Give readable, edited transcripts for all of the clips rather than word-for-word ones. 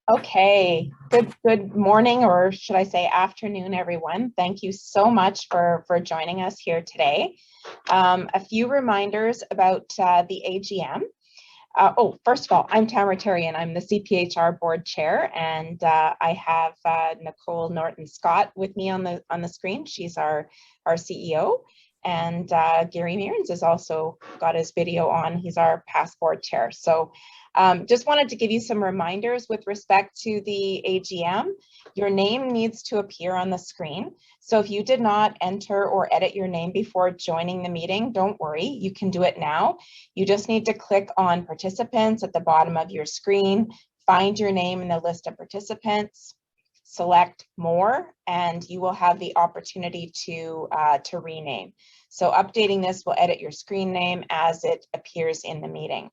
Okay, good morning, or should I say afternoon, everyone. Thank you so much for joining us here today. A few reminders about the AGM. First of all, I'm Tamara Terry, and I'm the Cphr board chair, and I have Nicole Norton-Scott with me on the screen. She's our CEO, and Gary Mearns has also got his video on. He's our past board chair. So just wanted to give you some reminders with respect to the AGM. Your name needs to appear on the screen. So if you did not enter or edit your name before joining the meeting, don't worry, you can do it now. You just need to click on participants at the bottom of your screen, find your name in the list of participants, select more, and you will have the opportunity to rename. So updating this will edit your screen name as it appears in the meeting.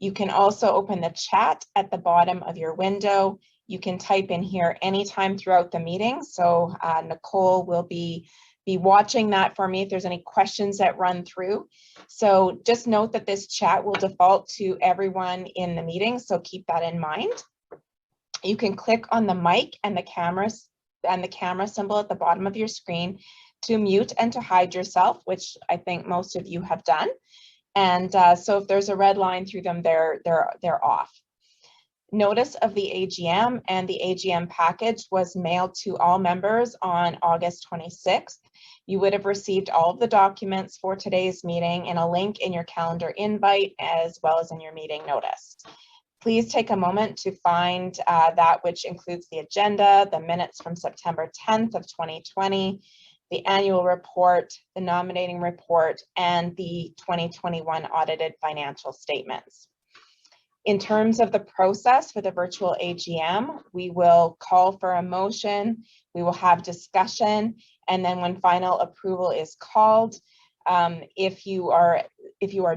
You can also open the chat at the bottom of your window. You can type in here anytime throughout the meeting. So Nicole will be watching that for me if there's any questions that run through. So just note that this chat will default to everyone in the meeting, so keep that in mind. You can click on the mic and the camera symbol at the bottom of your screen to mute and to hide yourself, which I think most of you have done. And so if there's a red line through them, they're off. Notice of the AGM and the AGM package was mailed to all members on August 26th. You would have received all of the documents for today's meeting and a link in your calendar invite as well as in your meeting notice. Please take a moment to find that which includes the agenda, the minutes from September 10th of 2020, the annual report, the nominating report, and the 2021 audited financial statements. In terms of the process for the virtual AGM, we will call for a motion, we will have discussion, and then when final approval is called, if you are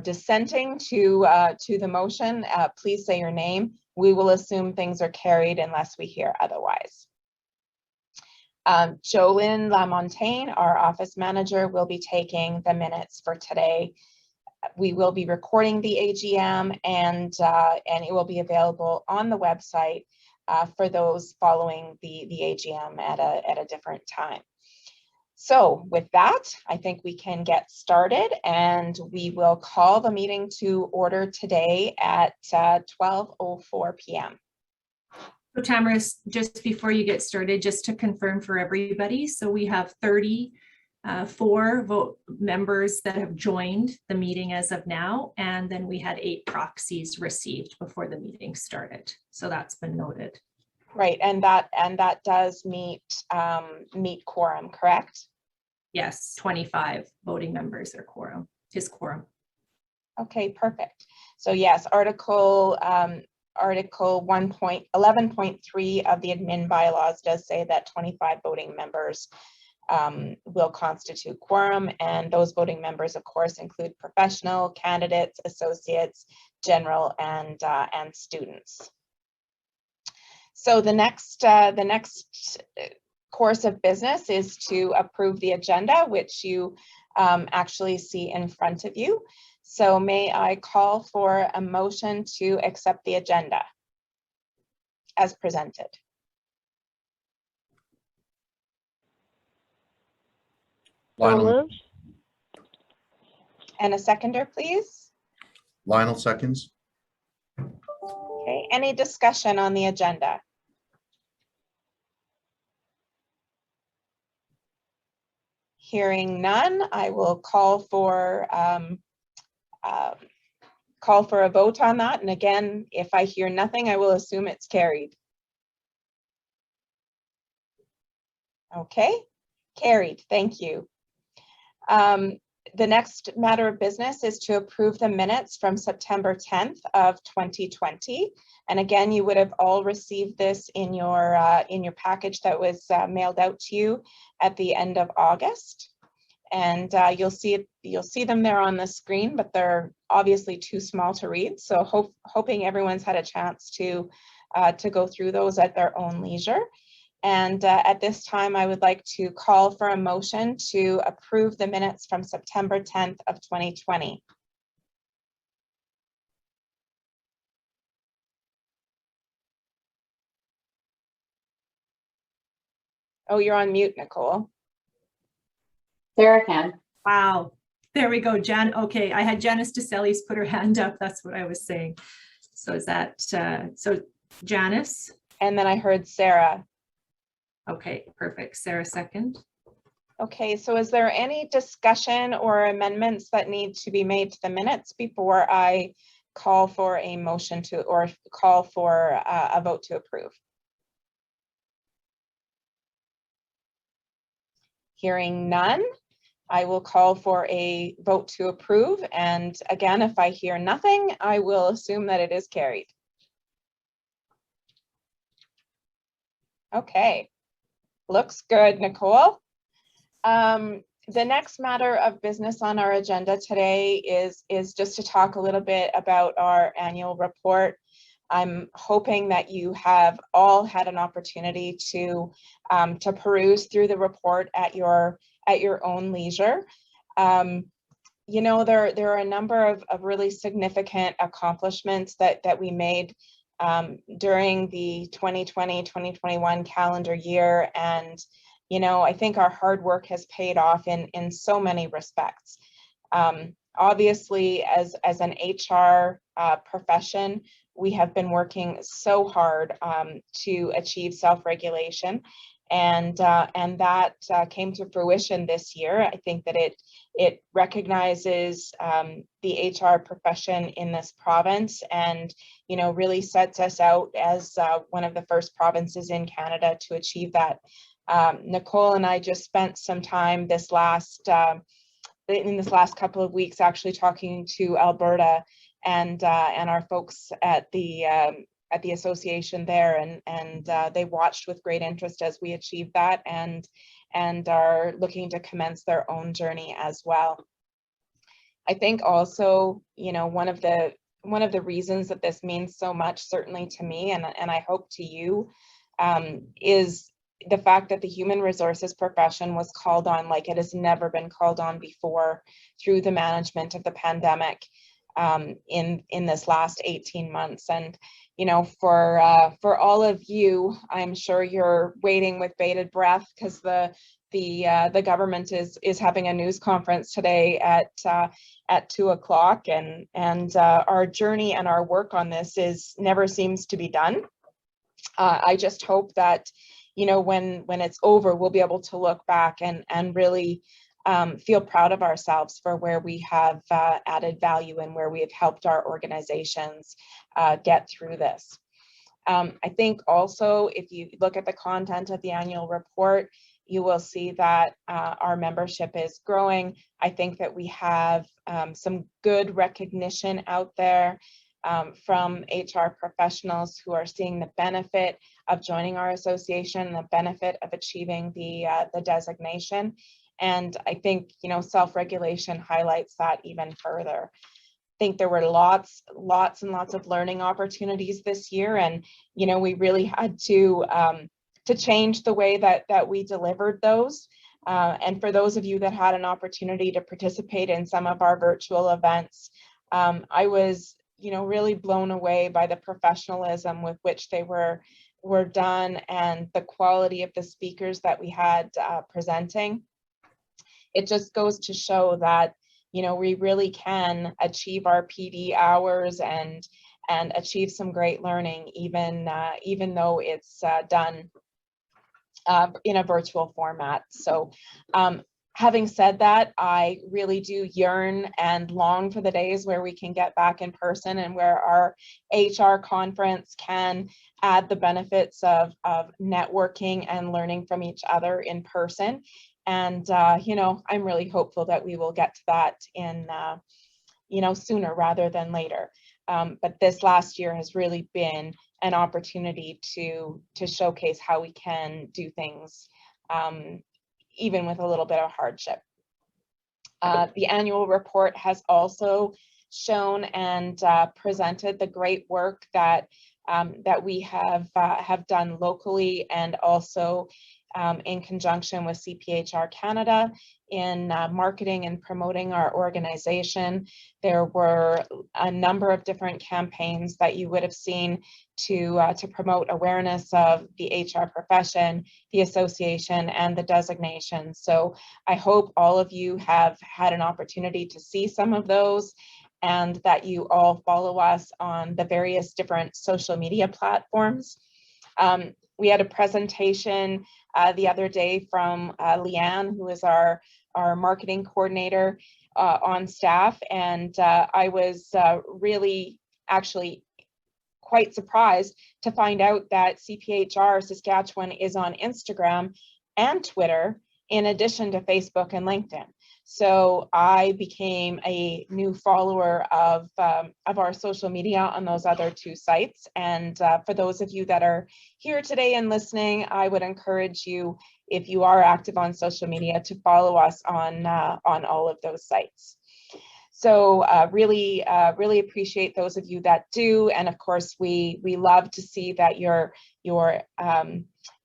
dissenting to the motion, please say your name. We will assume things are carried unless we hear otherwise. Jolynn Lamontagne, our office manager, will be taking the minutes for today. We will be recording the AGM and it will be available on the website for those following the AGM at a different time. So with that, I think we can get started, and we will call the meeting to order today at 12:04 p.m. So Tamara, just before you get started, just to confirm for everybody, so we have 34 vote members that have joined the meeting as of now, and then we had 8 proxies received before the meeting started. So that's been noted. Right, and that does meet quorum, correct? Yes, 25 voting members are quorum, is quorum. Okay, perfect. So yes, Article 11.3 of the admin bylaws does say that 25 voting members will constitute quorum, and those voting members, of course, include professional, candidates, associates, general, and students. So the next course of business is to approve the agenda, which you actually see in front of you. So may I call for a motion to accept the agenda as presented? Lionel. And a seconder, please. Lionel seconds. Okay, any discussion on the agenda? Hearing none, I will call for a vote on that. And again, if I hear nothing, I will assume it's carried. Okay, carried. Thank you. The next matter of business is to approve the minutes from September 10th of 2020. And again, you would have all received this in your package that was mailed out to you at the end of August. And you'll see them there on the screen, but they're obviously too small to read. So hoping everyone's had a chance to go through those at their own leisure. And at this time, I would like to call for a motion to approve the minutes from September 10th of 2020. Oh, you're on mute, Nicole. Sarah can. Wow. There we go, Jan. Okay, I had Janice DeSalles put her hand up. That's what I was saying. So is that, so Janice? And then I heard Sarah. Okay, perfect. Sarah second. Okay, so is there any discussion or amendments that need to be made to the minutes before I call for a motion to, or call for a vote to approve? Hearing none, I will call for a vote to approve. And again, if I hear nothing, I will assume that it is carried. Okay, looks good, Nicole. The next matter of business on our agenda today is just to talk a little bit about our annual report. I'm hoping that you have all had an opportunity to peruse through the report at your own leisure. You know, there are a number of really significant accomplishments that we made during the 2020-2021 calendar year, and you know, I think our hard work has paid off in so many respects. Obviously, as an HR profession, we have been working so hard to achieve self-regulation, and that came to fruition this year. I think that it recognizes the HR profession in this province, and you know, really sets us out as one of the first provinces in Canada to achieve that. Nicole and I just spent some time in this last couple of weeks actually talking to Alberta and our folks at the association there, and they watched with great interest as we achieved that, and are looking to commence their own journey as well. I think also, you know, one of the reasons that this means so much, certainly to me, and I hope to you, is the fact that the human resources profession was called on like it has never been called on before through the management of the pandemic in this last 18 months. And you know, for all of you, I'm sure you're waiting with bated breath because the government is having a news conference today at 2 o'clock, and our journey and our work on this never seems to be done. I just hope that, you know, when it's over, we'll be able to look back and really feel proud of ourselves for where we have added value and where we have helped our organizations get through this. I think also, if you look at the content of the annual report, you will see that our membership is growing. I think that we have some good recognition out there from HR professionals who are seeing the benefit of joining our association, the benefit of achieving the designation. And I think, you know, self-regulation highlights that even further. I think there were lots and lots of learning opportunities this year, and you know, we really had to change the way that we delivered those. And for those of you that had an opportunity to participate in some of our virtual events, I was, you know, really blown away by the professionalism with which they were done and the quality of the speakers that we had presenting. It just goes to show that, you know, we really can achieve our PD hours and achieve some great learning, even though it's done in a virtual format. So having said that, I really do yearn and long for the days where we can get back in person and where our HR conference can add the benefits of networking and learning from each other in person. And, you know, I'm really hopeful that we will get to that in, you know, sooner rather than later. But this last year has really been an opportunity to showcase how we can do things even with a little bit of hardship. The annual report has also shown and presented the great work that that we have done locally and also in conjunction with Cphr Canada in marketing and promoting our organization. There were a number of different campaigns that you would have seen to promote awareness of the HR profession, the association, and the designation. So I hope all of you have had an opportunity to see some of those, and that you all follow us on the various different social media platforms. We had a presentation the other day from Leanne, who is our marketing coordinator on staff, and I was really actually quite surprised to find out that Cphr Saskatchewan is on Instagram and Twitter, in addition to Facebook and LinkedIn. So I became a new follower of our social media on those other two sites. And for those of you that are here today and listening, I would encourage you, if you are active on social media, to follow us on all of those sites. So really appreciate those of you that do. And of course, we love to see that you're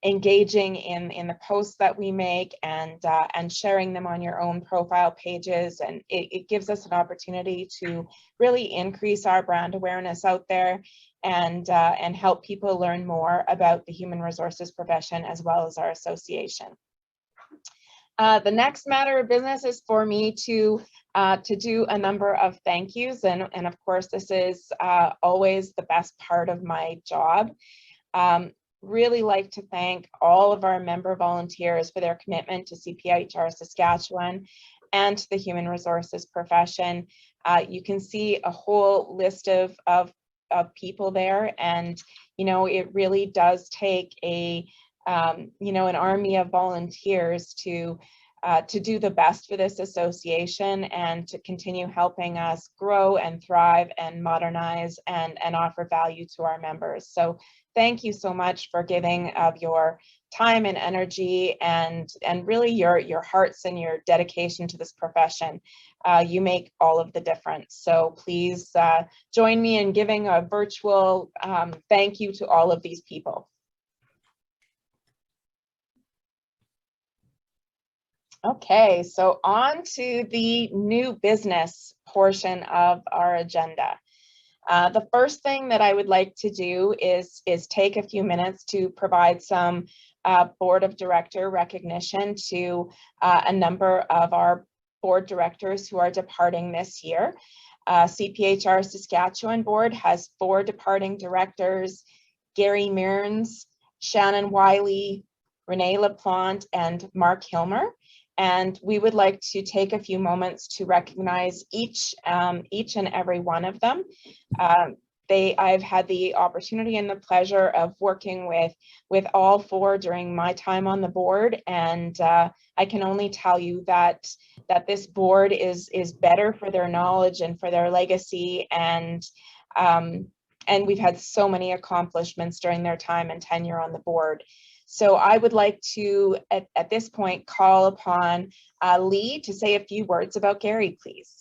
engaging in the posts that we make and sharing them on your own profile pages. And it gives us an opportunity to really increase our brand awareness out there and help people learn more about the human resources profession as well as our association. The next matter of business is for me to do a number of thank yous, and of course this is always the best part of my job. Really like to thank all of our member volunteers for their commitment to Cphr Saskatchewan and to the human resources profession. You can see a whole list of people there, and it really does take an army of volunteers to do the best for this association and to continue helping us grow and thrive and modernize and offer value to our members. So thank you so much for giving of your time and energy and really your hearts and your dedication to this profession. You make all of the difference. So please join me in giving a virtual thank you to all of these people. Okay, so on to the new business portion of our agenda. The first thing that I would like to do is take a few minutes to provide some board of director recognition to a number of our board directors who are departing this year. Cphr Saskatchewan board has 4 departing directors: Gary Mearns, Shannon Wiley, Renee LaPlante, and Mark Hilmer. And we would like to take a few moments to recognize each and every one of them. I've had the opportunity and the pleasure of working with all 4 during my time on the board, and I can only tell you that this board is better for their knowledge and for their legacy, and we've had so many accomplishments during their time and tenure on the board. So I would like to, at this point, call upon Lee to say a few words about Gary, please.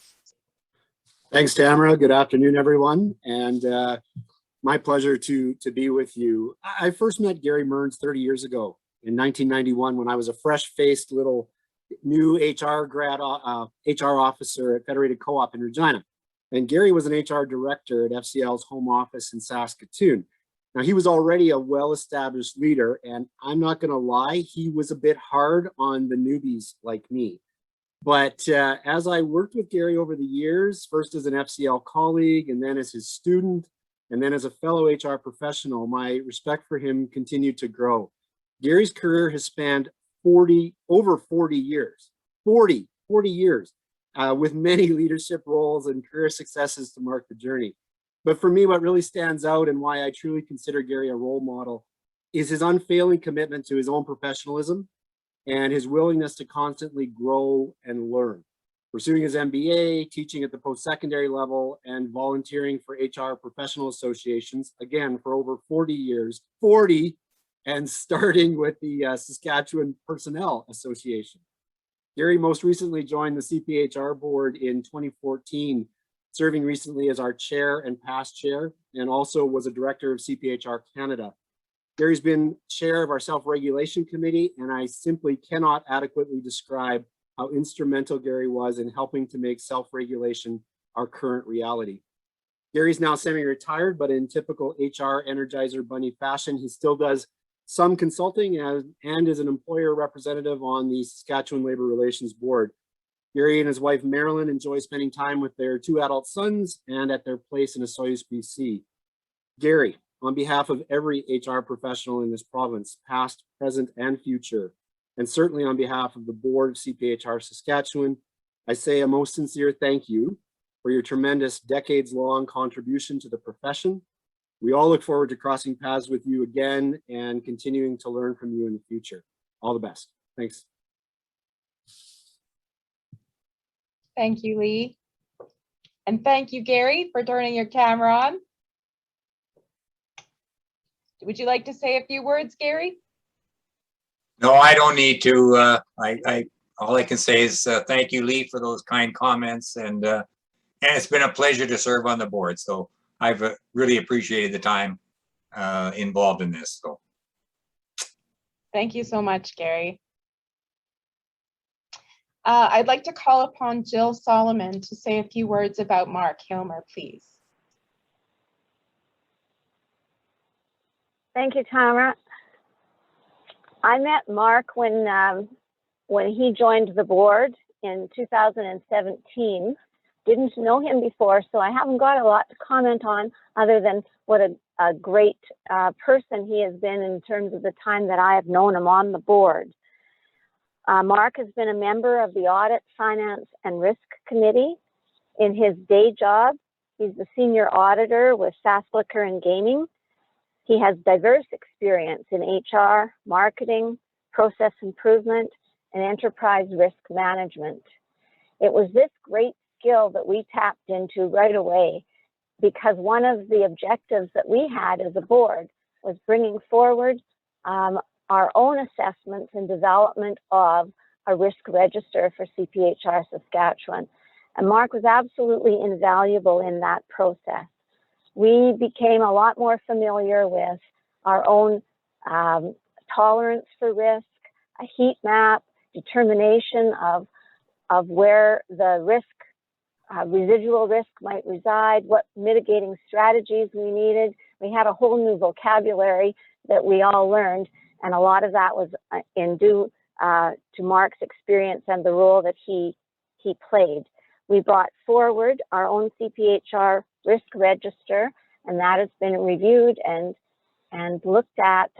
Thanks, Tamara. Good afternoon, everyone. And my pleasure to be with you. I first met Gary Mearns 30 years ago in 1991 when I was a fresh-faced little new HR officer at Federated Co-op in Regina. And Gary was an HR director at FCL's home office in Saskatoon. Now, he was already a well-established leader, and I'm not going to lie, he was a bit hard on the newbies like me. But as I worked with Gary over the years, first as an FCL colleague, and then as his student, and then as a fellow HR professional, my respect for him continued to grow. Gary's career has spanned over 40 years, 40 years, with many leadership roles and career successes to mark the journey. But for me, what really stands out and why I truly consider Gary a role model is his unfailing commitment to his own professionalism and his willingness to constantly grow and learn. Pursuing his MBA, teaching at the post-secondary level, and volunteering for HR professional associations, again, for over 40 years, 40, and starting with the Saskatchewan Personnel Association. Gary most recently joined the CPHR board in 2014 serving recently as our chair and past chair, and also was a director of CPHR Canada. Gary's been chair of our self-regulation committee, and I simply cannot adequately describe how instrumental Gary was in helping to make self-regulation our current reality. Gary's now semi-retired, but in typical HR Energizer Bunny fashion, he still does some consulting and is an employer representative on the Saskatchewan Labor Relations Board. Gary and his wife Marilyn enjoy spending time with their 2 adult sons and at their place in Osoyoos, BC. Gary, on behalf of every HR professional in this province, past, present, and future, and certainly on behalf of the board of CPHR Saskatchewan, I say a most sincere thank you for your tremendous decades-long contribution to the profession. We all look forward to crossing paths with you again and continuing to learn from you in the future. All the best. Thanks. Thank you, Lee. And thank you, Gary, for turning your camera on. Would you like to say a few words, Gary? No, I don't need to. All I can say is thank you, Lee, for those kind comments, and it's been a pleasure to serve on the board. So I've really appreciated the time involved in this. So Thank you so much, Gary. I'd like to call upon Jill Solomon to say a few words about Mark Hilmer, please. Thank you, Tamara. I met Mark when he joined the board in 2017. Didn't know him before, so I haven't got a lot to comment on other than what a great person he has been in terms of the time that I have known him on the board. Mark has been a member of the Audit, Finance, and Risk Committee. In his day job, he's the senior auditor with Cphr and Gaming. He has diverse experience in HR, marketing, process improvement, and enterprise risk management. It was this great skill that we tapped into right away, because one of the objectives that we had as a board was bringing forward our own assessments and development of a risk register for CPHR Saskatchewan. And Mark was absolutely invaluable in that process. We became a lot more familiar with our own tolerance for risk, a heat map, determination of where the risk, residual risk might reside, what mitigating strategies we needed. We had a whole new vocabulary that we all learned, and a lot of that was in due to Mark's experience and the role that he played. We brought forward our own CPHR risk register, and that has been reviewed and looked at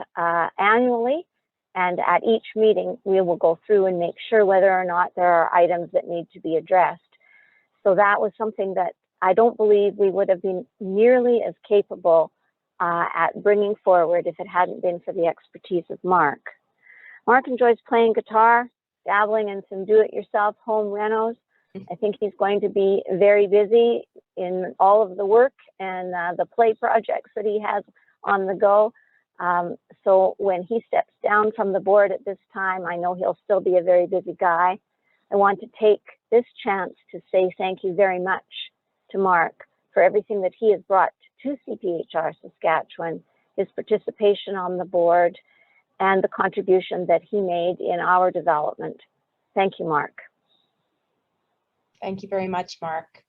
annually. And at each meeting, we will go through and make sure whether or not there are items that need to be addressed. So that was something that I don't believe we would have been nearly as capable at bringing forward if it hadn't been for the expertise of Mark. Mark enjoys playing guitar, dabbling in some do-it-yourself home renos. I think he's going to be very busy in all of the work and the play projects that he has on the go. So when he steps down from the board at this time, I know he'll still be a very busy guy. I want to take this chance to say thank you very much to Mark for everything that he has brought to CPHR Saskatchewan, his participation on the board, and the contribution that he made in our development. Thank you, Mark. Thank you very much, Mark.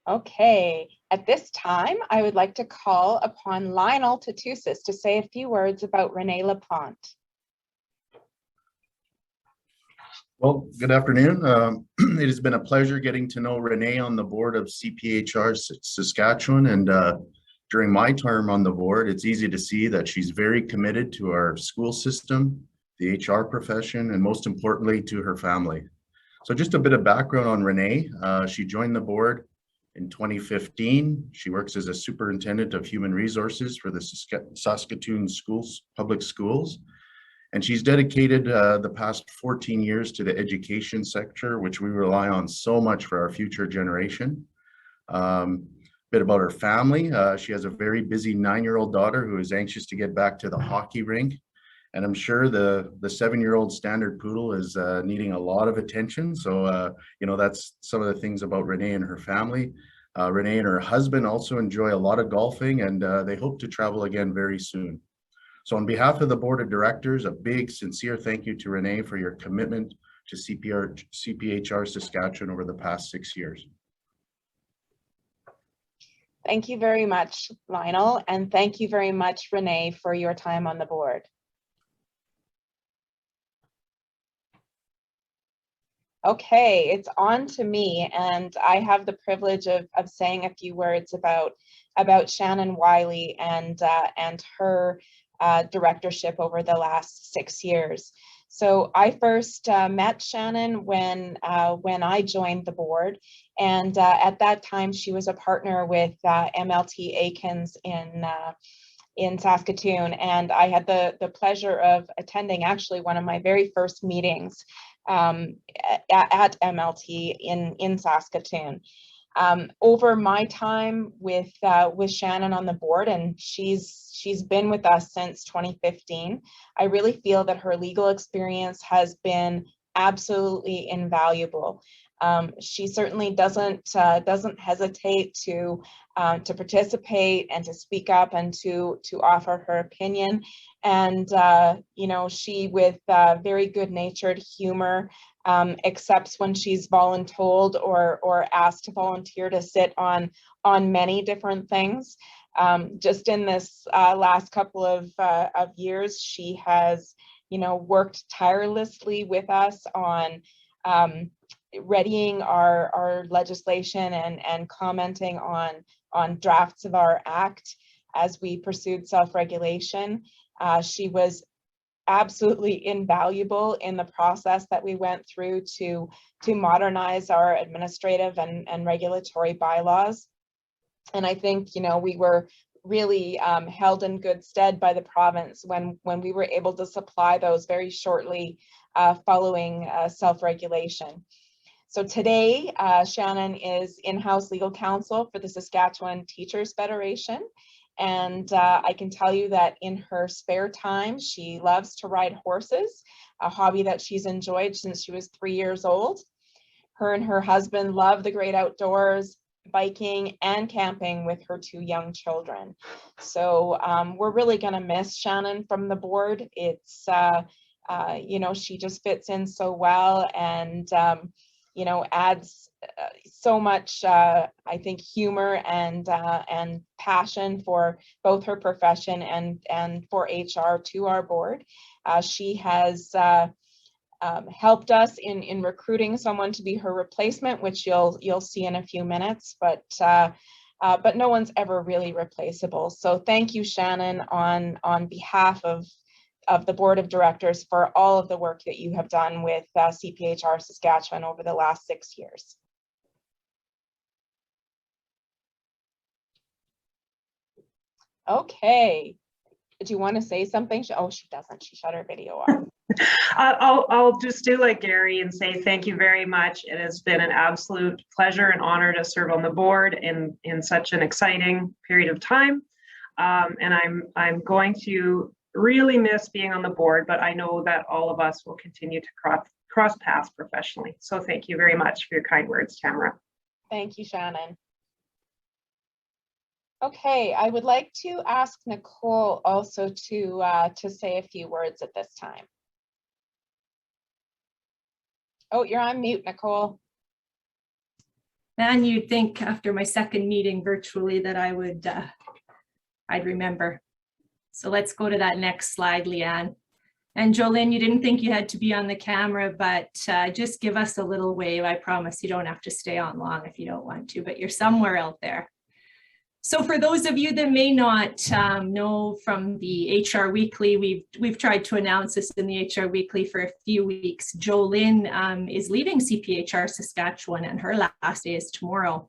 Okay, at this time, I would like to call upon Lionel Tatusis to say a few words about Renee Laplante. Well, good afternoon. It has been a pleasure getting to know Renee on the board of CPHR Saskatchewan. And during my term on the board, it's easy to see that she's very committed to our school system, the HR profession, and most importantly, to her family. So just a bit of background on Renee. She joined the board in 2015. She works as a superintendent of human resources for the Saskatoon public schools. And she's dedicated the past 14 years to the education sector, which we rely on so much for our future generation. Bit about her family. She has a very busy 9-year-old daughter who is anxious to get back to the hockey rink. And I'm sure the 7-year-old standard poodle is needing a lot of attention. So, you know, that's some of the things about Renee and her family. Renee and her husband also enjoy a lot of golfing, and they hope to travel again very soon. So on behalf of the board of directors, a big sincere thank you to Renee for your commitment to CPHR Saskatchewan over the past 6 years. Thank you very much, Lionel, and thank you very much, Renee, for your time on the board. Okay, it's on to me, and I have the privilege of saying a few words about Shannon Wiley and her directorship over the last 6 years. So I first met Shannon when I joined the board, and at that time she was a partner with MLT Aikens in Saskatoon, and I had the pleasure of attending actually one of my very first meetings at MLT in Saskatoon. Over my time with Shannon on the board, and she's been with us since 2015, I really feel that her legal experience has been absolutely invaluable. She certainly doesn't hesitate to participate and to speak up and to offer her opinion. And you know, she with very good-natured humor accepts when she's voluntold or asked to volunteer to sit on many different things. Just in this last couple of years, she has, you know, worked tirelessly with us on readying our legislation and commenting on drafts of our act as we pursued self-regulation. She was absolutely invaluable in the process that we went through to modernize our administrative and regulatory bylaws. And I think, you know, we were really held in good stead by the province when we were able to supply those very shortly following self-regulation. So today, Shannon is in-house legal counsel for the Saskatchewan Teachers Federation. And I can tell you that in her spare time, she loves to ride horses, a hobby that she's enjoyed since she was 3 years old. Her and her husband love the great outdoors, biking and camping with her 2 young children. So we're really going to miss Shannon from the board. It's, you know, she just fits in so well and, you know, adds so much, I think, humor and passion for both her profession and for HR to our board. She has helped us in recruiting someone to be her replacement, which you'll see in a few minutes, but no one's ever really replaceable. So thank you, Shannon, on behalf of the board of directors for all of the work that you have done with CPHR Saskatchewan over the last 6 years. Okay, do you want to say something? Oh, she doesn't. She shut her video off. I'll just do like Gary and say thank you very much. It has been an absolute pleasure and honor to serve on the board in such an exciting period of time. And I'm going to really miss being on the board, but I know that all of us will continue to cross paths professionally. So thank you very much for your kind words, Tamara. Thank you, Shannon. Okay, I would like to ask Nicole also to say a few words at this time. Oh, you're on mute, Nicole. Man, you'd think after my second meeting virtually that I would, I'd remember. So let's go to that next slide, Leanne. And Jolene, you didn't think you had to be on the camera, but just give us a little wave. I promise you don't have to stay on long if you don't want to, but you're somewhere out there. So for those of you that may not know from the HR Weekly, we've tried to announce this in the HR Weekly for a few weeks. Jolene is leaving CPHR Saskatchewan and her last day is tomorrow.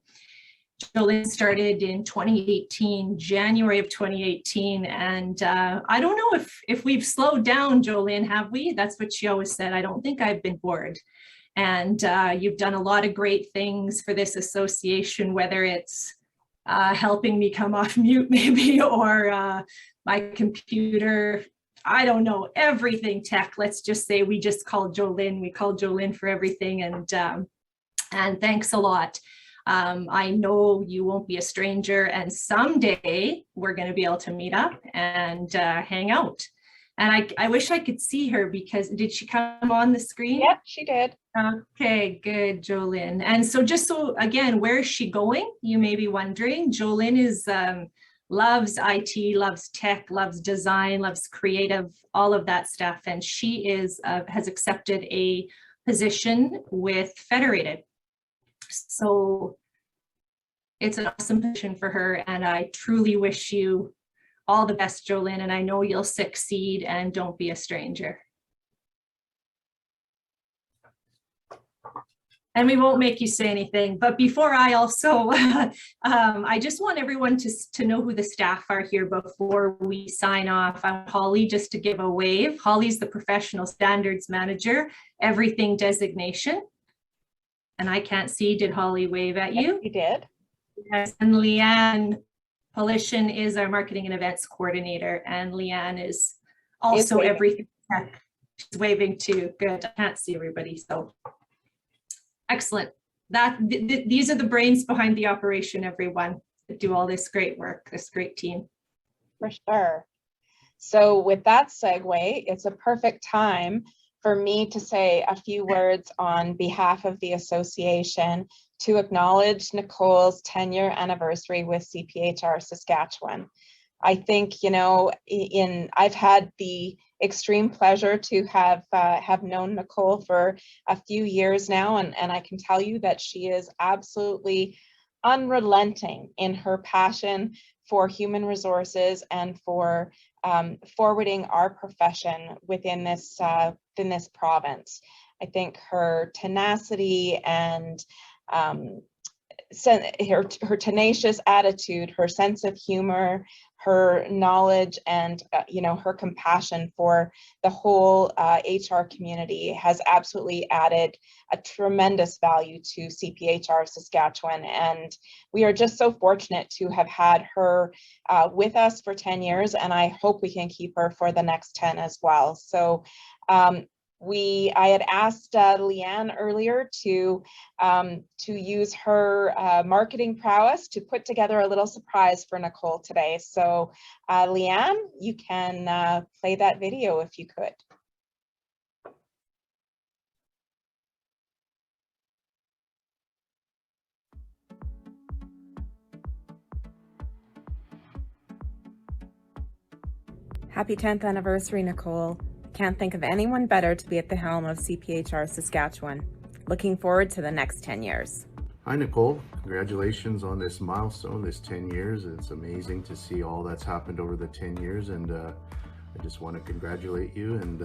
Jolene started in 2018, January of 2018. And I don't know if we've slowed down, Jolene, have we? That's what she always said. I don't think I've been bored. And you've done a lot of great things for this association, whether it's helping me come off mute maybe, or my computer I don't know, everything tech. Let's just say we just called Jolynn. We called Jolynn for everything, and thanks a lot. I know you won't be a stranger, and someday we're going to be able to meet up and hang out. And I wish I could see her, because did she come on the screen? Yep, she did. Okay, good, Jolynn. And so just so, again, where is she going? You may be wondering. Jolynn is loves IT, loves tech, loves design, loves creative, all of that stuff. And she is has accepted a position with Federated. So it's an awesome position for her, and I truly wish you all the best, Jolynn, and I know you'll succeed, and don't be a stranger. And we won't make you say anything, but before I also, I just want everyone to know who the staff are here before we sign off. I want Holly just to give a wave. Holly's the Professional Standards Manager, Everything Designation. And I can't see, did Holly wave at you? She did. Yes, and Leanne Polishin is our Marketing and Events Coordinator, and Leanne is also Everything Tech. She's waving too. Good. I can't see everybody, so excellent. These are the brains behind the operation, everyone, that do all this great work, this great team. For sure. So with that segue, it's a perfect time for me to say a few words on behalf of the association to acknowledge Nicole's 10-year anniversary with Cphr Saskatchewan. I think, you know, I've had the extreme pleasure to have known Nicole for a few years now, and I can tell you that she is absolutely unrelenting in her passion for human resources and for forwarding our profession within this province. I think her tenacity and her tenacious attitude, her sense of humor, her knowledge, and you know, her compassion for the whole HR community has absolutely added a tremendous value to Cphr Saskatchewan, and we are just so fortunate to have had her with us for 10 years, and I hope we can keep her for the next 10 as well. So I had asked Leanne earlier to use her marketing prowess to put together a little surprise for Nicole today. So Leanne, you can play that video if you could. Happy 10th anniversary, Nicole. Can't think of anyone better to be at the helm of Cphr Saskatchewan. Looking forward to the next 10 years. Hi, Nicole. Congratulations on this milestone, this 10 years. It's amazing to see all that's happened over the 10 years. And I just want to congratulate you and,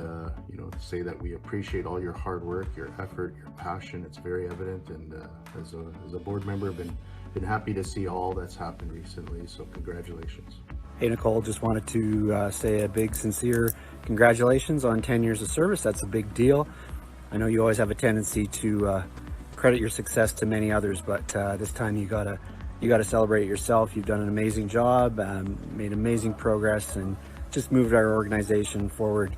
you know, say that we appreciate all your hard work, your effort, your passion. It's very evident. And as a board member, I've been happy to see all that's happened recently. So congratulations. Hey, Nicole, just wanted to say a big, sincere congratulations on 10 years of service. That's a big deal. I know you always have a tendency to credit your success to many others, but this time you gotta celebrate yourself. You've done an amazing job, made amazing progress, and just moved our organization forward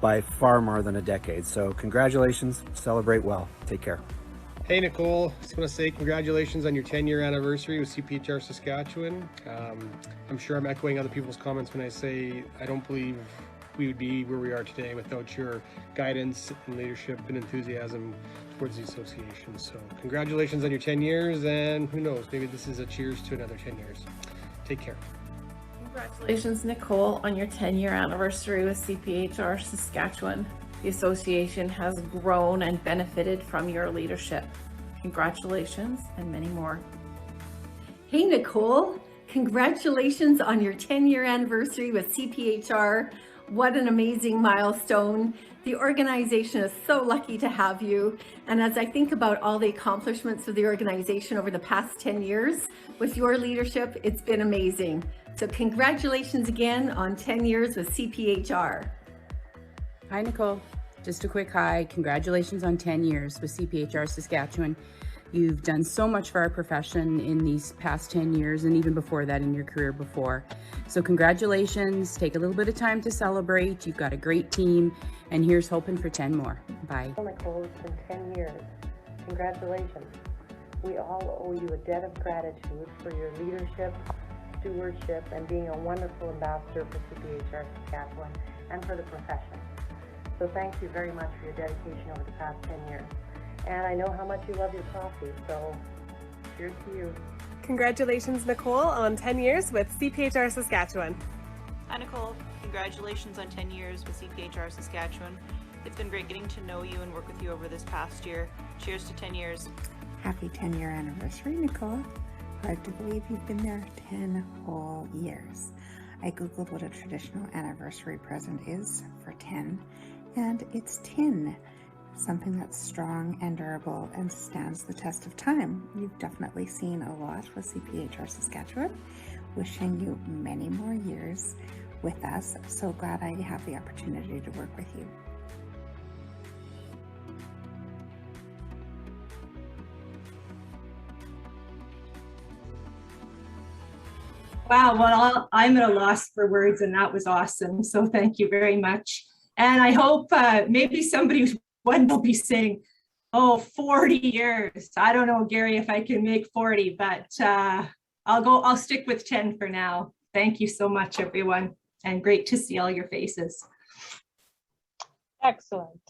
by far more than a decade. So congratulations, celebrate well. Take care. Hey Nicole, just want to say congratulations on your 10-year anniversary with Cphr Saskatchewan. I'm sure I'm echoing other people's comments when I say I don't believe we would be where we are today without your guidance and leadership and enthusiasm towards the association. So congratulations on your 10 years, and who knows, maybe this is a cheers to another 10 years. Take care. Congratulations, Nicole, on your 10-year anniversary with Cphr Saskatchewan. The association has grown and benefited from your leadership. Congratulations and many more. Hey, Nicole, congratulations on your 10-year anniversary with Cphr. What an amazing milestone. The organization is so lucky to have you. And as I think about all the accomplishments of the organization over the past 10 years, with your leadership, it's been amazing. So congratulations again on 10 years with Cphr. Hi, Nicole. Just a quick hi. Congratulations on 10 years with Cphr Saskatchewan. You've done so much for our profession in these past 10 years and even before that in your career before. So congratulations, take a little bit of time to celebrate. You've got a great team, and here's hoping for 10 more. Bye. Nicole, it's been 10 years. Congratulations. We all owe you a debt of gratitude for your leadership, stewardship, and being a wonderful ambassador for Cphr Saskatchewan and for the profession. So thank you very much for your dedication over the past 10 years. And I know how much you love your coffee, so cheers to you. Congratulations, Nicole, on 10 years with Cphr Saskatchewan. Hi, Nicole. Congratulations on 10 years with Cphr Saskatchewan. It's been great getting to know you and work with you over this past year. Cheers to 10 years. Happy 10-year anniversary, Nicole. Hard to believe you've been there 10 whole years. I googled what a traditional anniversary present is for 10, and it's tin. Something that's strong and durable and stands the test of time. You've definitely seen a lot with Cphr Saskatchewan. Wishing you many more years with us. So glad I have the opportunity to work with you. Wow, well, I'm at a loss for words, and that was awesome. So thank you very much. And I hope maybe somebody one will be saying, oh, 40 years. I don't know, Gary, if I can make 40, but I'll stick with 10 for now. Thank you so much, everyone. And great to see all your faces. Excellent.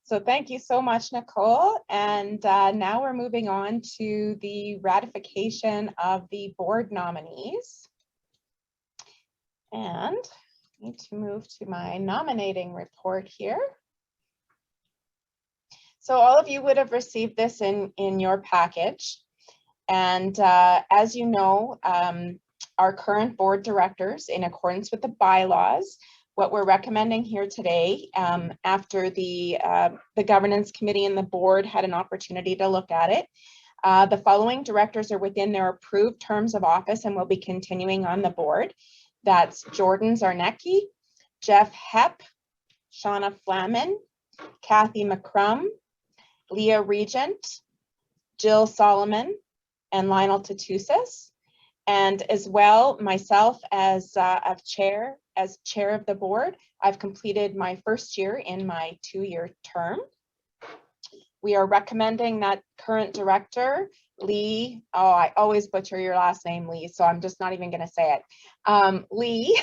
So thank you so much, Nicole. And now we're moving on to the ratification of the board nominees. And I need to move to my nominating report here. So all of you would have received this in your package. And as you know, our current board directors, in accordance with the bylaws, what we're recommending here today, after the governance committee and the board had an opportunity to look at it, the following directors are within their approved terms of office and will be continuing on the board. That's Jordan Zarnecki, Jeff Hepp, Shauna Flamin, Kathy McCrum, Leah Regent, Jill Solomon, and Lionel Tatusis. And as well, myself as chair of the board, I've completed my first year in my 2-year term. We are recommending that current director, Lee, oh, I always butcher your last name, Lee, so I'm just not even going to say it. Lee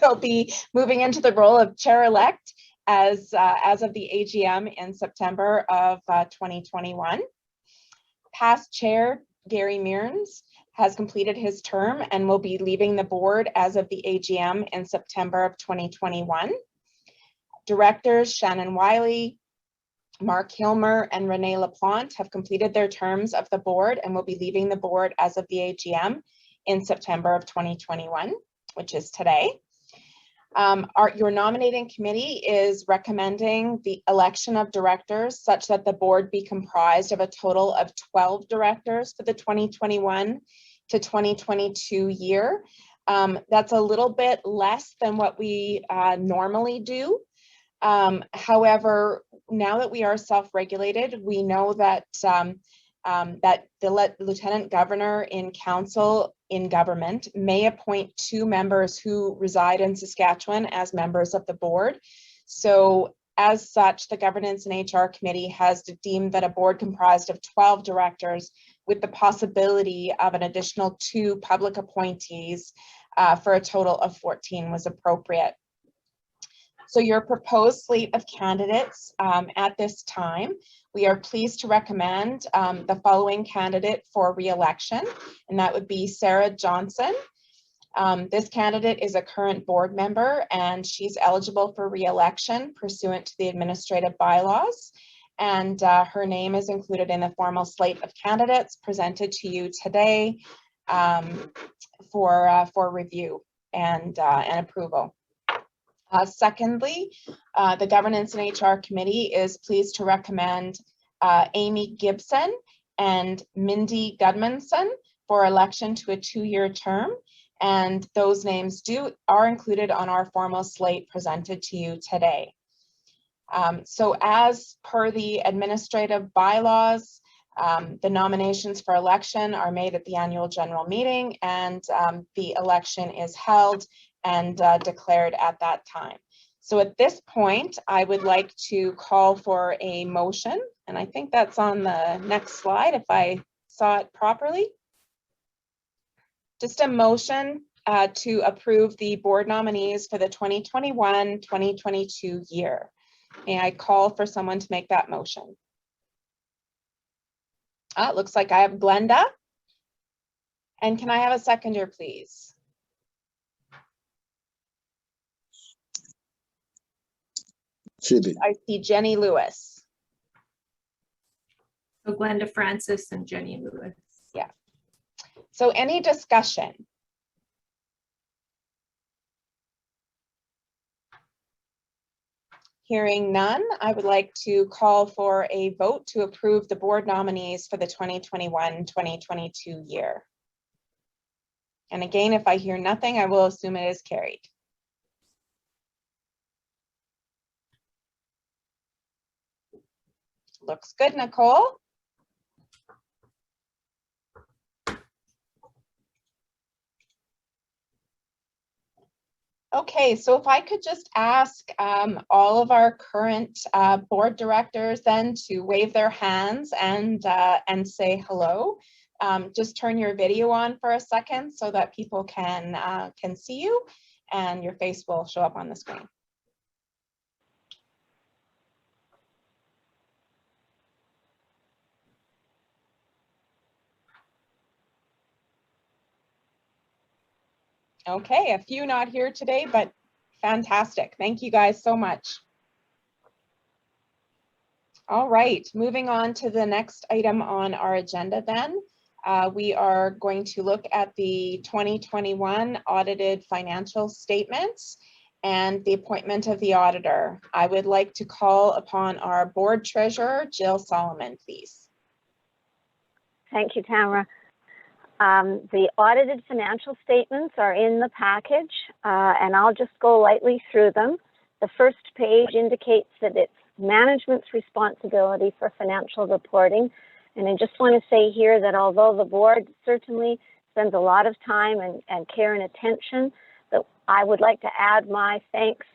will be moving into the role of chair-elect as of the AGM in September of 2021. Past chair, Gary Mearns, has completed his term and will be leaving the board as of the AGM in September of 2021. Directors Shannon Wiley, Mark Hilmer, and Renee Laplante have completed their terms of the board and will be leaving the board as of the AGM in September of 2021, which is today. Your nominating committee is recommending the election of directors such that the board be comprised of a total of 12 directors for the 2021 to 2022 year. That's a little bit less than what we normally do. However, now that we are self-regulated, we know that that the lieutenant governor in council in government may appoint 2 members who reside in Saskatchewan as members of the board. So as such, the governance and HR committee has deemed that a board comprised of 12 directors with the possibility of an additional 2 public appointees for a total of 14 was appropriate. So your proposed slate of candidates at this time, we are pleased to recommend the following candidate for re-election, and that would be Sarah Johnson. This candidate is a current board member and she's eligible for re-election pursuant to the administrative bylaws. And her name is included in the formal slate of candidates presented to you today for review and approval. Secondly, the Governance and HR Committee is pleased to recommend Amy Gibson and Mindy Gudmundson for election to a 2-year term. And those names are included on our formal slate presented to you today. So as per the administrative bylaws, The nominations for election are made at the annual general meeting, and the election is held and declared at that time. So at this point, I would like to call for a motion, and I think that's on the next slide if I saw it properly. Just a motion to approve the board nominees for the 2021-2022 year. May I call for someone to make that motion? It looks like I have Glenda. And can I have a seconder, please? I see Jenny Lewis. So Glenda Francis and Jenny Lewis. Yeah. So any discussion? Hearing none, I would like to call for a vote to approve the board nominees for the 2021-2022 year. And again, if I hear nothing, I will assume it is carried. Looks good, Nicole. Okay, so if I could just ask all of our current board directors then to wave their hands and say hello. Just turn your video on for a second so that people can see you and your face will show up on the screen. Okay, a few not here today, but fantastic. Thank you guys so much. All right, moving on to the next item on our agenda then. We are going to look at the 2021 audited financial statements and the appointment of the auditor. I would like to call upon our board treasurer, Jill Solomon, please. Thank you, Tamara. The audited financial statements are in the package, and I'll just go lightly through them. The first page indicates that it's management's responsibility for financial reporting. And I just want to say here that although the board certainly spends a lot of time and care and attention, that I would like to add my thanks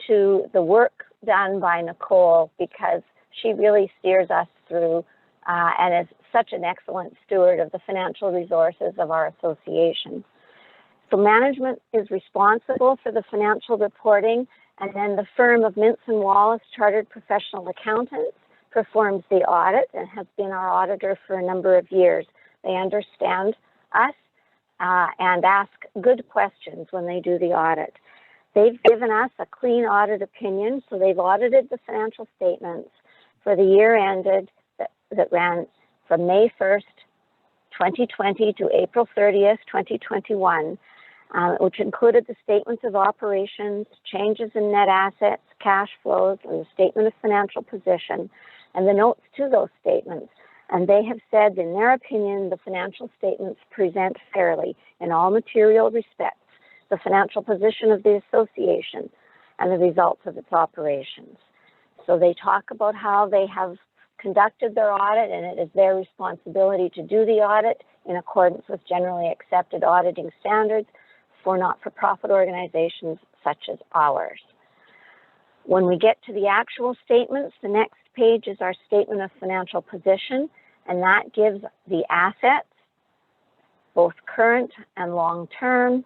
to the work done by Nicole, because she really steers us through and is such an excellent steward of the financial resources of our association. So management is responsible for the financial reporting, and then the firm of Mintz & Wallace Chartered Professional Accountants performs the audit and has been our auditor for a number of years. They understand us and ask good questions when they do the audit. They've given us a clean audit opinion, so they've audited the financial statements for the year ended that ran from May 1st, 2020 to April 30th, 2021, which included the statements of operations, changes in net assets, cash flows, and the statement of financial position, and the notes to those statements. And they have said, in their opinion, the financial statements present fairly in all material respects the financial position of the association and the results of its operations. So they talk about how they have conducted their audit, and it is their responsibility to do the audit in accordance with generally accepted auditing standards for not-for-profit organizations such as ours. When we get to the actual statements, the next page is our statement of financial position, and that gives the assets, both current and long-term,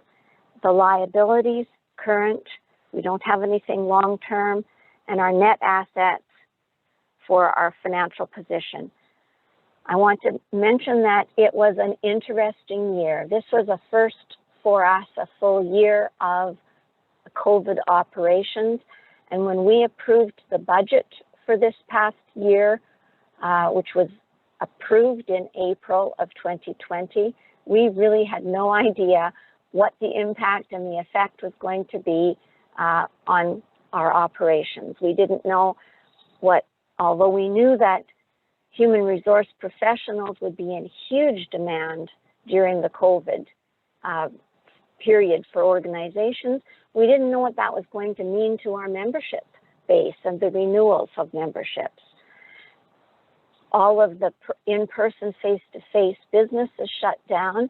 the liabilities, current, we don't have anything long-term, and our net assets for our financial position. I want to mention that it was an interesting year. This was a first for us, a full year of COVID operations. And when we approved the budget for this past year, which was approved in April of 2020, we really had no idea what the impact and the effect was going to be on our operations. We didn't know what, although we knew that human resource professionals would be in huge demand during the COVID period for organizations, we didn't know what that was going to mean to our membership base and the renewals of memberships. all of the in-person face-to-face business is shut down,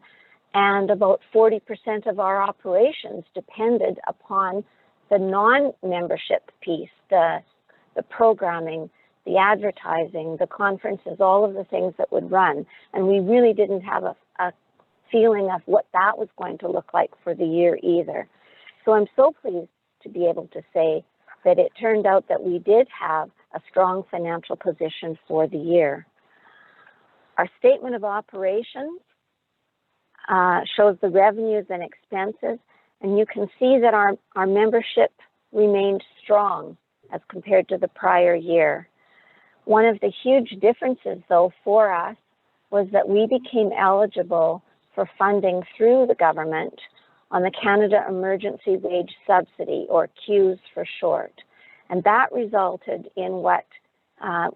and about 40% of our operations depended upon the non-membership piece, the programming, the advertising, the conferences, all of the things that would run. And we really didn't have a feeling of what that was going to look like for the year either. So I'm so pleased to be able to say that it turned out that we did have a strong financial position for the year. Our statement of operations shows the revenues and expenses, and you can see that our membership remained strong as compared to the prior year. One of the huge differences, though, for us was that we became eligible for funding through the government on the Canada Emergency Wage Subsidy, or CEWS for short. And that resulted in what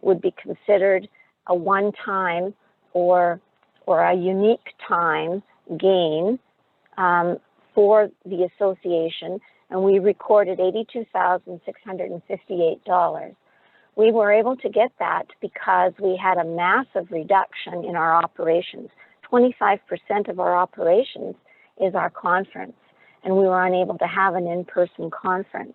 would be considered a one-time or a unique time gain for the association, and we recorded $82,658. We were able to get that because we had a massive reduction in our operations. 25% of our operations is our conference, and we were unable to have an in-person conference.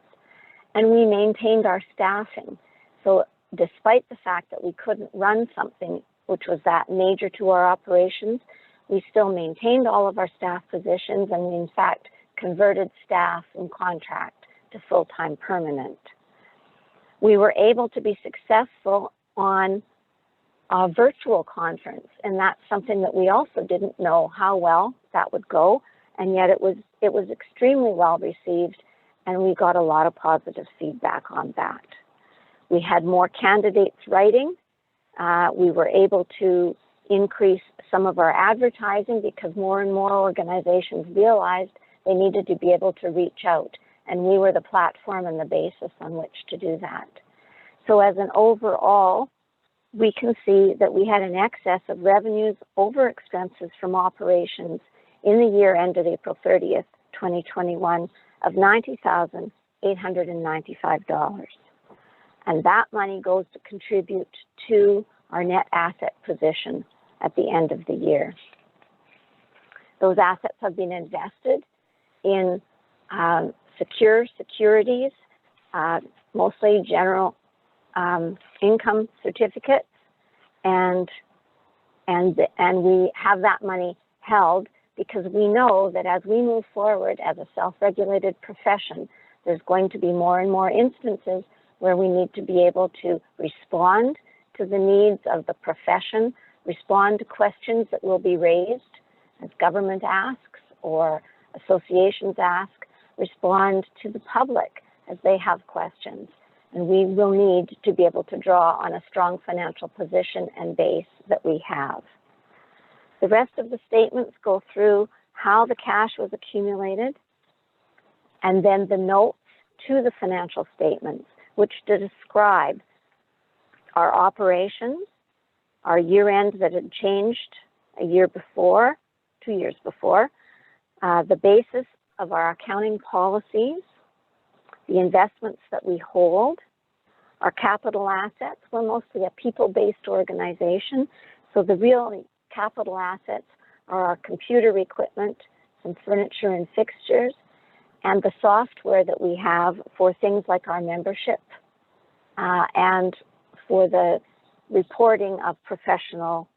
And we maintained our staffing. So despite the fact that we couldn't run something which was that major to our operations, we still maintained all of our staff positions, and we in fact converted staff from contract to full-time permanent. We were able to be successful on a virtual conference, and that's something that we also didn't know how well that would go, and yet it was extremely well received, and we got a lot of positive feedback on that. We had more candidates writing. We were able to increase some of our advertising because more and more organizations realized they needed to be able to reach out, and we were the platform and the basis on which to do that. So as an overall, we can see that we had an excess of revenues over expenses from operations in the year ended April 30th, 2021 of $90,895. And that money goes to contribute to our net asset position at the end of the year. Those assets have been invested in secure securities, mostly general income certificates, and we have that money held because we know that as we move forward as a self-regulated profession, there's going to be more and more instances where we need to be able to respond to the needs of the profession, respond to questions that will be raised as government asks or associations ask, respond to the public as they have questions. And we will need to be able to draw on a strong financial position and base that we have. The rest of the statements go through how the cash was accumulated and then the notes to the financial statements, which describe our operations, our year end that had changed a year before, 2 years before, the basis of our accounting policies, the investments that we hold, our capital assets. We're mostly a people-based organization, so the real capital assets are our computer equipment, some furniture and fixtures, and the software that we have for things like our membership and for the reporting of professional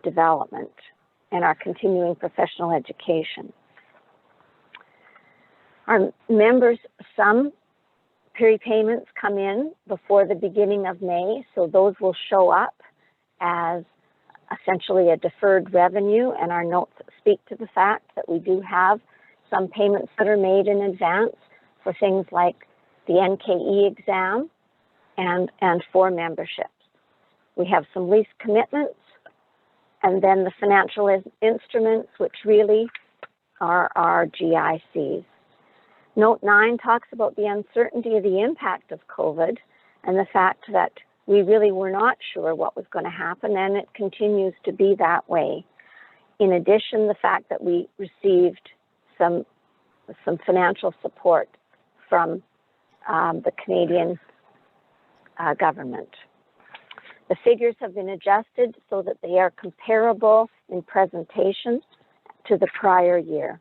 development and our continuing professional education. Our members, some prepayments come in before the beginning of May, so those will show up as essentially a deferred revenue, and our notes speak to the fact that we do have some payments that are made in advance for things like the NKE exam and for memberships. We have some lease commitments, and then the financial instruments, which really are our GICs. Note 9 talks about the uncertainty of the impact of COVID and the fact that we really were not sure what was going to happen, and it continues to be that way. In addition, the fact that we received some financial support from the Canadian government. The figures have been adjusted so that they are comparable in presentation to the prior year.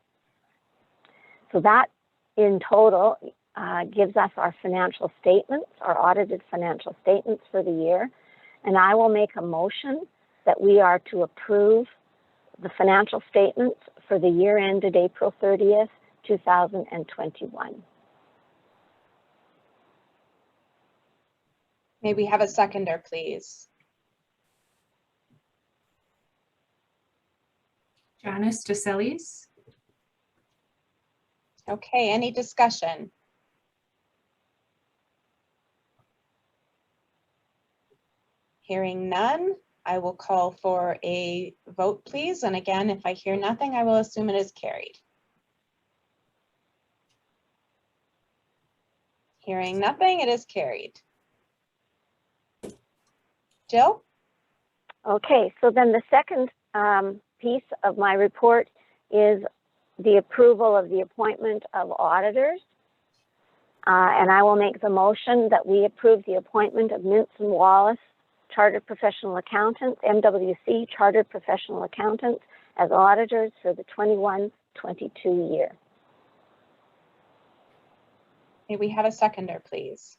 So that in total gives us our financial statements, our audited financial statements for the year. And I will make a motion that we are to approve the financial statements for the year ended April 30th, 2021. May we have a seconder, please? Janice DeCelis. Okay, any discussion? Hearing none, I will call for a vote, please. And again, if I hear nothing, I will assume it is carried. Hearing nothing, it is carried. Jill? Okay, so then the second piece of my report is the approval of the appointment of auditors. And I will make the motion that we approve the appointment of Mintz & Wallace, Chartered Professional Accountants, MWC Chartered Professional Accountants, as auditors for the 21-22 year. May we have a seconder, please?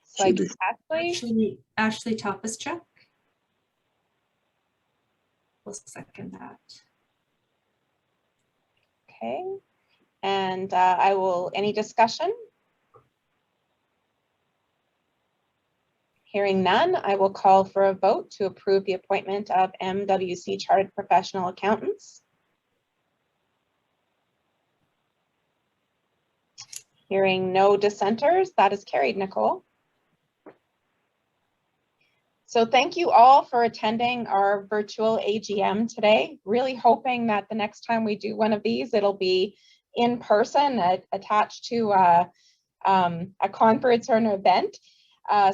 So I guess Ashley Topaschuk. We'll second that. Okay, and I will, any discussion? Hearing none, I will call for a vote to approve the appointment of MWC Chartered Professional Accountants. Hearing no dissenters, that is carried, Nicole. So thank you all for attending our virtual AGM today. Really hoping that the next time we do one of these, it'll be in person, attached to a conference or an event.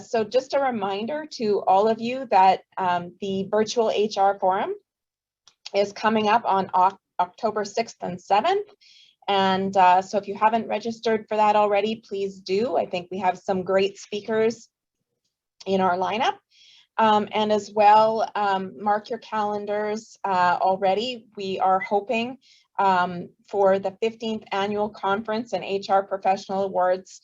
So just a reminder to all of you that the virtual HR forum is coming up on October 6th and 7th. And so if you haven't registered for that already, please do. I think we have some great speakers in our lineup. And as well, mark your calendars already. We are hoping for the 15th annual conference and HR Professional Awards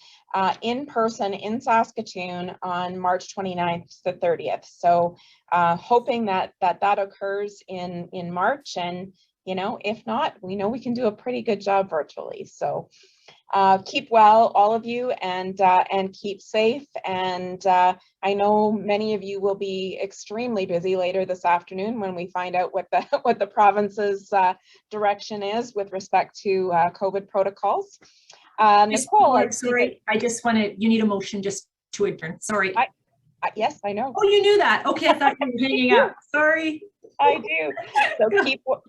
in person in Saskatoon on March 29th to 30th. So hoping that occurs in March, and you know, if not, we know we can do a pretty good job virtually. So keep well, all of you, and keep safe. And I know many of you will be extremely busy later this afternoon when we find out what the province's direction is with respect to COVID protocols. Nicole, sorry, I just wanted, you need a motion just to adjourn. Sorry. Yes, I know. Oh, you knew that. Okay, I thought you were hanging up. Sorry. I do. So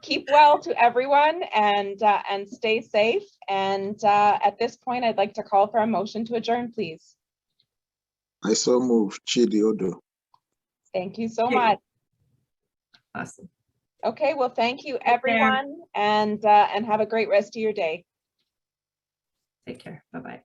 keep well to everyone, and stay safe. And at this point, I'd like to call for a motion to adjourn, please. I so move. Chidi Odo. Thank you so much. Awesome. Okay, well, thank you, everyone, and have a great rest of your day. Take care. Bye-bye.